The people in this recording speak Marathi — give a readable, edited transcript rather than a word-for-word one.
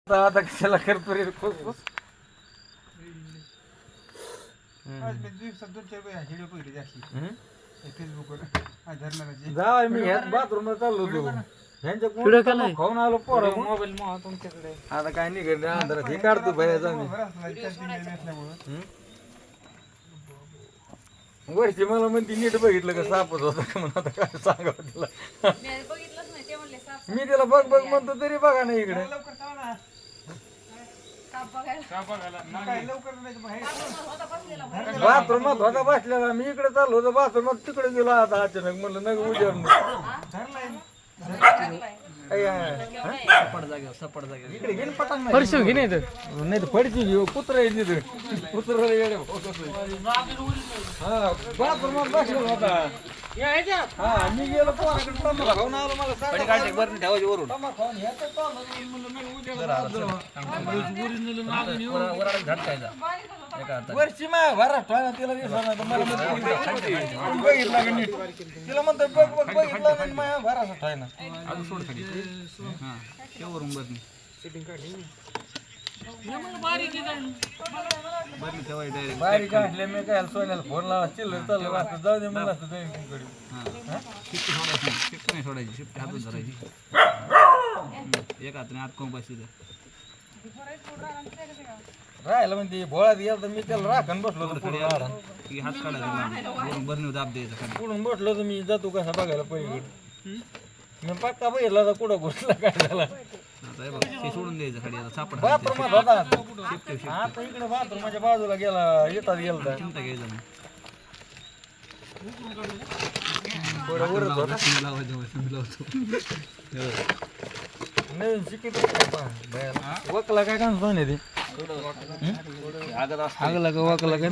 आता कशाला करतो रे खुसफुस. आज मी दिवसात 2-4 वेळा व्हिडिओ बघितले अशी फेसबुकवर धरणाराचे. जाय मी ह्याच बाथरूमला चाललो होतो ह्यांच्या व्हिडिओ केलाय? खाऊन आलो पोरं मोबाईल मग तुमच्याकडे आता काय निघत अंधारात हे काढतो बाहेर जाऊन वर्षी मला म्हणते नीट बघितलं का सापच होता का म्हणून आता काय सांगावं तिला. बघितलंच नाही ते म्हणले साप मी तिला बघ बघ म्हणतो तरी बघा ना इकडे लवकर चला ना. साप बघायला काय लवकर नाही तर बाहेर होता बसलेला बाथरूमात होता बसलेला मी इकडे चाललो होतो बाथरूमात तिकडे गेलो आता अचानक म्हणलं नग उजेड धरलाय. सपाट जागेवर इकडे गेली पटांग नाही. फरशी घे नाही तर नाही तर फडची घेऊ कुत्रा आहे तिथे कुत्रा येडे हा बाथरूमात बसलेला होता. हा मी गेलो पोराकडे टमाटा खाऊन आलो मला टमाटा खाऊन ह्याचं चाललं म्हणलं नाही उजेड वरची मा भरा तिला दिसला नाही तर मला म्हणतो बघितला का नीट तिला म्हणतो बघ बघ बघितला नाही माझ्या भरासा ठेवायला बारीक असले मी काय सोन्याला फोन लावा चिल्लर चाललं वाचत जाऊ दे मला असं जाईन तुमकडे एक हाताने आत कोण बसली राहिला म्हणजे भोळात गेला तर मी त्याला राखण बसलो होतो पुढे हात काढायचा बरं दाब द्यायचा खाली पुढून बसलो तर मी जातो कसा बघायला पलीकडे मी पक्का बघितला तर कुठं घुसला काय झाला आता हे बघ हे सोडून द्यायचं खाली आता सापड बाथरूमात होता आता इकडे बाथरूमाच्या बाजूला गेला येतात गेला चिंता घ्यायचं नाही नवीन शिकित वकला काय काम सांगणे ते आगत आगला का वकला काय